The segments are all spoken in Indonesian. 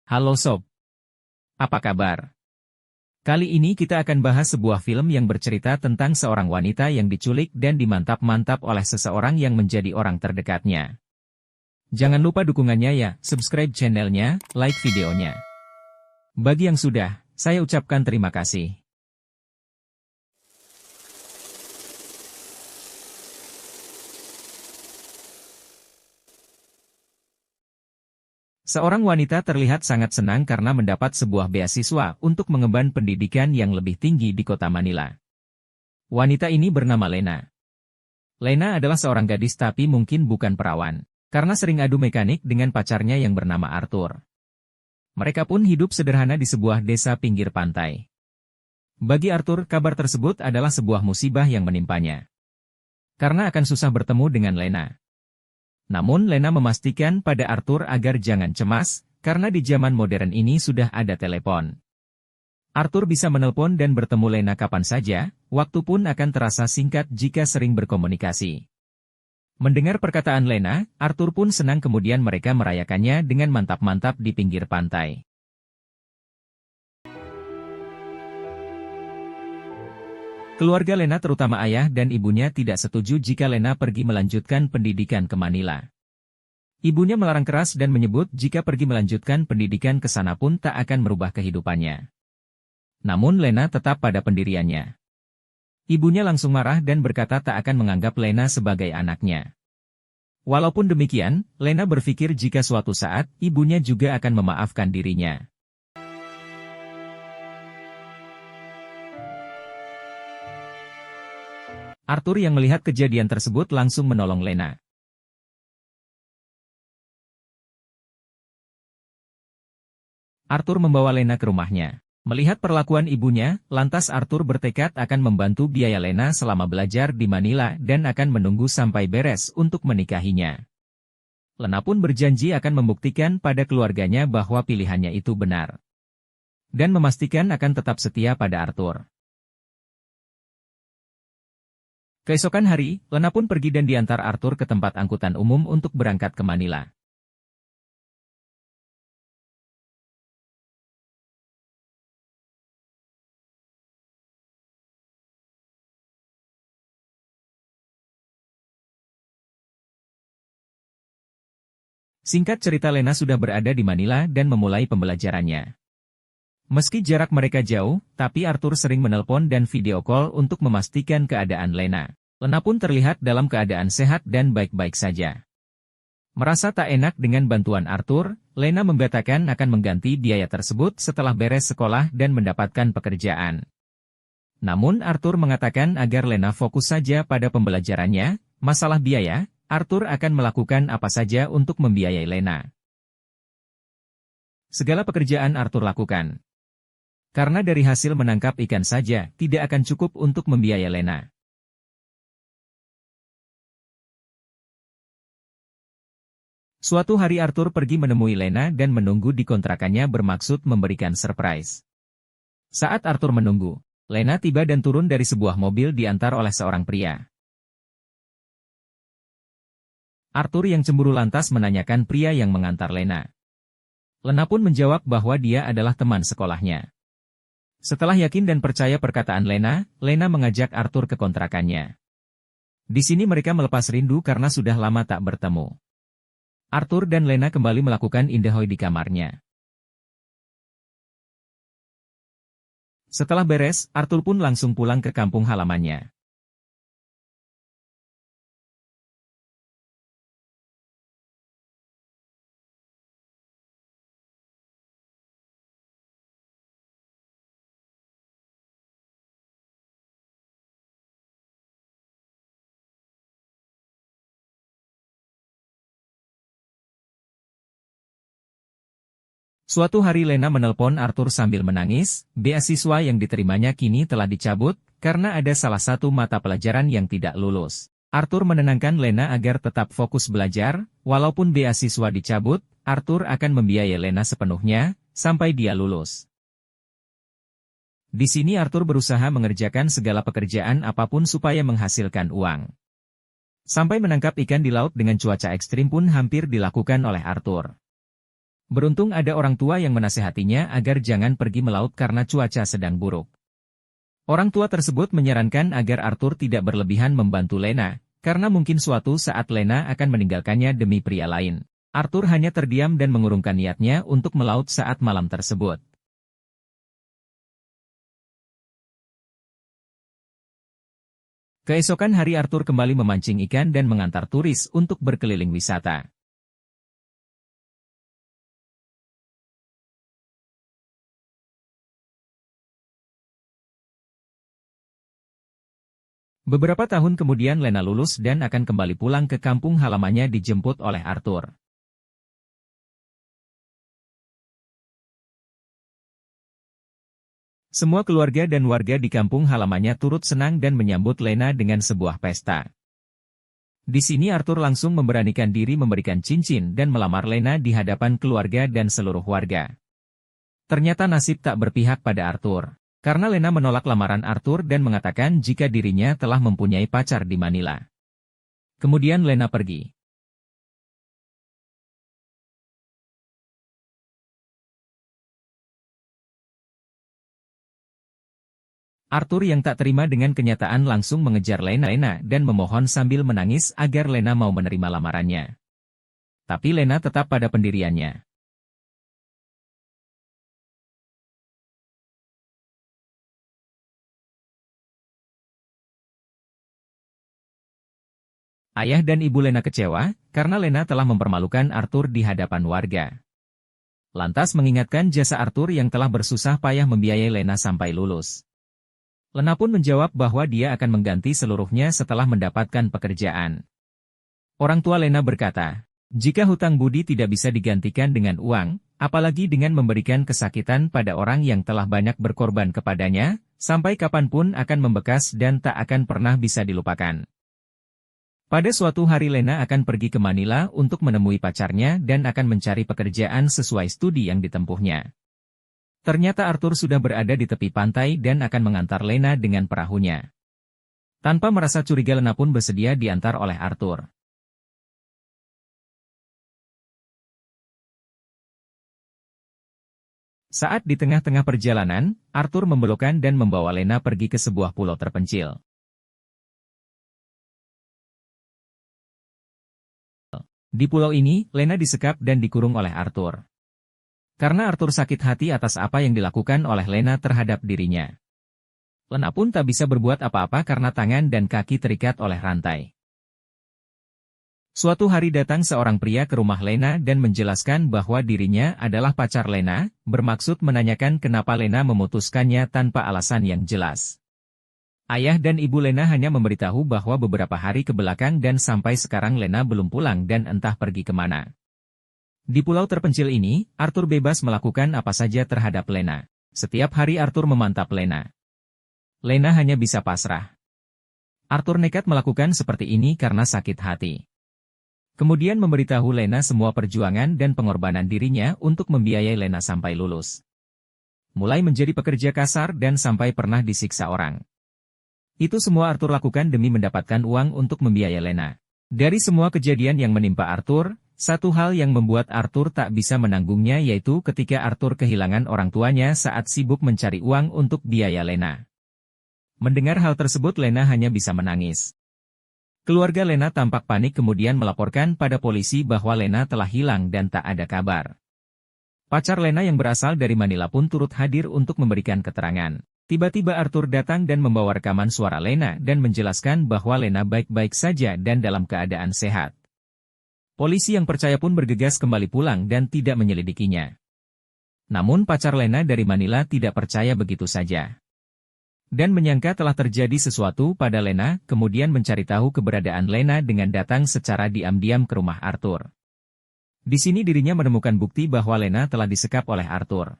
Halo Sob, apa kabar? Kali ini kita akan bahas sebuah film yang bercerita tentang seorang wanita yang diculik dan dimantap-mantap oleh seseorang yang menjadi orang terdekatnya. Jangan lupa dukungannya ya, subscribe channelnya, like videonya. Bagi yang sudah, saya ucapkan terima kasih. Seorang wanita terlihat sangat senang karena mendapat sebuah beasiswa untuk mengemban pendidikan yang lebih tinggi di kota Manila. Wanita ini bernama Lena. Lena adalah seorang gadis tapi mungkin bukan perawan, karena sering adu mekanik dengan pacarnya yang bernama Arthur. Mereka pun hidup sederhana di sebuah desa pinggir pantai. Bagi Arthur, kabar tersebut adalah sebuah musibah yang menimpanya. Karena akan susah bertemu dengan Lena. Namun Lena memastikan pada Arthur agar jangan cemas, karena di zaman modern ini sudah ada telepon. Arthur bisa menelpon dan bertemu Lena kapan saja, waktu pun akan terasa singkat jika sering berkomunikasi. Mendengar perkataan Lena, Arthur pun senang kemudian mereka merayakannya dengan mantap-mantap di pinggir pantai. Keluarga Lena terutama ayah dan ibunya tidak setuju jika Lena pergi melanjutkan pendidikan ke Manila. Ibunya melarang keras dan menyebut jika pergi melanjutkan pendidikan ke sana pun tak akan merubah kehidupannya. Namun Lena tetap pada pendiriannya. Ibunya langsung marah dan berkata tak akan menganggap Lena sebagai anaknya. Walaupun demikian, Lena berpikir jika suatu saat, ibunya juga akan memaafkan dirinya. Arthur yang melihat kejadian tersebut langsung menolong Lena. Arthur membawa Lena ke rumahnya. Melihat perlakuan ibunya, lantas Arthur bertekad akan membantu biaya Lena selama belajar di Manila dan akan menunggu sampai beres untuk menikahinya. Lena pun berjanji akan membuktikan pada keluarganya bahwa pilihannya itu benar. Dan memastikan akan tetap setia pada Arthur. Keesokan hari, Lena pun pergi dan diantar Arthur ke tempat angkutan umum untuk berangkat ke Manila. Singkat cerita, Lena sudah berada di Manila dan memulai pembelajarannya. Meski jarak mereka jauh, tapi Arthur sering menelpon dan video call untuk memastikan keadaan Lena. Lena pun terlihat dalam keadaan sehat dan baik-baik saja. Merasa tak enak dengan bantuan Arthur, Lena membatalkan akan mengganti biaya tersebut setelah beres sekolah dan mendapatkan pekerjaan. Namun Arthur mengatakan agar Lena fokus saja pada pembelajarannya, masalah biaya, Arthur akan melakukan apa saja untuk membiayai Lena. Segala pekerjaan Arthur lakukan. Karena dari hasil menangkap ikan saja, tidak akan cukup untuk membiayai Lena. Suatu hari Arthur pergi menemui Lena dan menunggu di kontrakannya bermaksud memberikan surprise. Saat Arthur menunggu, Lena tiba dan turun dari sebuah mobil diantar oleh seorang pria. Arthur yang cemburu lantas menanyakan pria yang mengantar Lena. Lena pun menjawab bahwa dia adalah teman sekolahnya. Setelah yakin dan percaya perkataan Lena, Lena mengajak Arthur ke kontrakannya. Di sini mereka melepas rindu karena sudah lama tak bertemu. Arthur dan Lena kembali melakukan indahoy di kamarnya. Setelah beres, Arthur pun langsung pulang ke kampung halamannya. Suatu hari Lena menelpon Arthur sambil menangis, beasiswa yang diterimanya kini telah dicabut, karena ada salah satu mata pelajaran yang tidak lulus. Arthur menenangkan Lena agar tetap fokus belajar, walaupun beasiswa dicabut, Arthur akan membiayai Lena sepenuhnya, sampai dia lulus. Di sini Arthur berusaha mengerjakan segala pekerjaan apapun supaya menghasilkan uang. Sampai menangkap ikan di laut dengan cuaca ekstrim pun hampir dilakukan oleh Arthur. Beruntung ada orang tua yang menasehatinya agar jangan pergi melaut karena cuaca sedang buruk. Orang tua tersebut menyarankan agar Arthur tidak berlebihan membantu Lena, karena mungkin suatu saat Lena akan meninggalkannya demi pria lain. Arthur hanya terdiam dan mengurungkan niatnya untuk melaut saat malam tersebut. Keesokan hari Arthur kembali memancing ikan dan mengantar turis untuk berkeliling wisata. Beberapa tahun kemudian Lena lulus dan akan kembali pulang ke kampung halamannya dijemput oleh Arthur. Semua keluarga dan warga di kampung halamannya turut senang dan menyambut Lena dengan sebuah pesta. Di sini Arthur langsung memberanikan diri memberikan cincin dan melamar Lena di hadapan keluarga dan seluruh warga. Ternyata nasib tak berpihak pada Arthur. Karena Lena menolak lamaran Arthur dan mengatakan jika dirinya telah mempunyai pacar di Manila. Kemudian Lena pergi. Arthur yang tak terima dengan kenyataan langsung mengejar Lena dan memohon sambil menangis agar Lena mau menerima lamarannya. Tapi Lena tetap pada pendiriannya. Ayah dan ibu Lena kecewa, karena Lena telah mempermalukan Arthur di hadapan warga. Lantas mengingatkan jasa Arthur yang telah bersusah payah membiayai Lena sampai lulus. Lena pun menjawab bahwa dia akan mengganti seluruhnya setelah mendapatkan pekerjaan. Orang tua Lena berkata, jika hutang budi tidak bisa digantikan dengan uang, apalagi dengan memberikan kesakitan pada orang yang telah banyak berkorban kepadanya, sampai kapanpun akan membekas dan tak akan pernah bisa dilupakan. Pada suatu hari Lena akan pergi ke Manila untuk menemui pacarnya dan akan mencari pekerjaan sesuai studi yang ditempuhnya. Ternyata Arthur sudah berada di tepi pantai dan akan mengantar Lena dengan perahunya. Tanpa merasa curiga Lena pun bersedia diantar oleh Arthur. Saat di tengah-tengah perjalanan, Arthur membelokkan dan membawa Lena pergi ke sebuah pulau terpencil. Di pulau ini, Lena disekap dan dikurung oleh Arthur. Karena Arthur sakit hati atas apa yang dilakukan oleh Lena terhadap dirinya. Lena pun tak bisa berbuat apa-apa karena tangan dan kaki terikat oleh rantai. Suatu hari datang seorang pria ke rumah Lena dan menjelaskan bahwa dirinya adalah pacar Lena, bermaksud menanyakan kenapa Lena memutuskannya tanpa alasan yang jelas. Ayah dan ibu Lena hanya memberitahu bahwa beberapa hari ke belakang dan sampai sekarang Lena belum pulang dan entah pergi kemana. Di pulau terpencil ini, Arthur bebas melakukan apa saja terhadap Lena. Setiap hari Arthur memantap Lena. Lena hanya bisa pasrah. Arthur nekat melakukan seperti ini karena sakit hati. Kemudian memberitahu Lena semua perjuangan dan pengorbanan dirinya untuk membiayai Lena sampai lulus. Mulai menjadi pekerja kasar dan sampai pernah disiksa orang. Itu semua Arthur lakukan demi mendapatkan uang untuk membiayai Lena. Dari semua kejadian yang menimpa Arthur, satu hal yang membuat Arthur tak bisa menanggungnya yaitu ketika Arthur kehilangan orang tuanya saat sibuk mencari uang untuk biaya Lena. Mendengar hal tersebut Lena hanya bisa menangis. Keluarga Lena tampak panik kemudian melaporkan pada polisi bahwa Lena telah hilang dan tak ada kabar. Pacar Lena yang berasal dari Manila pun turut hadir untuk memberikan keterangan. Tiba-tiba Arthur datang dan membawa rekaman suara Lena dan menjelaskan bahwa Lena baik-baik saja dan dalam keadaan sehat. Polisi yang percaya pun bergegas kembali pulang dan tidak menyelidikinya. Namun pacar Lena dari Manila tidak percaya begitu saja. Dan menyangka telah terjadi sesuatu pada Lena, kemudian mencari tahu keberadaan Lena dengan datang secara diam-diam ke rumah Arthur. Di sini dirinya menemukan bukti bahwa Lena telah disekap oleh Arthur.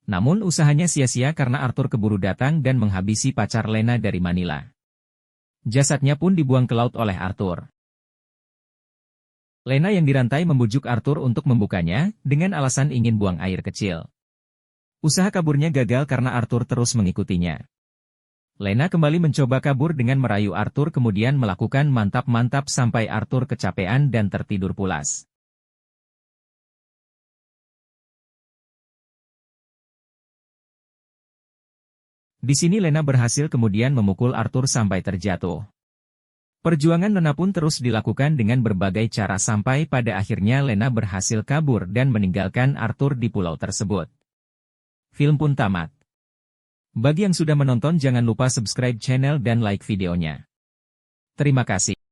Namun usahanya sia-sia karena Arthur keburu datang dan menghabisi pacar Lena dari Manila. Jasadnya pun dibuang ke laut oleh Arthur. Lena yang dirantai membujuk Arthur untuk membukanya, dengan alasan ingin buang air kecil. Usaha kaburnya gagal karena Arthur terus mengikutinya. Lena kembali mencoba kabur dengan merayu Arthur kemudian melakukan mantap-mantap sampai Arthur kecapean dan tertidur pulas. Di sini Lena berhasil kemudian memukul Arthur sampai terjatuh. Perjuangan Lena pun terus dilakukan dengan berbagai cara sampai pada akhirnya Lena berhasil kabur dan meninggalkan Arthur di pulau tersebut. Film pun tamat. Bagi yang sudah menonton jangan lupa subscribe channel dan like videonya. Terima kasih.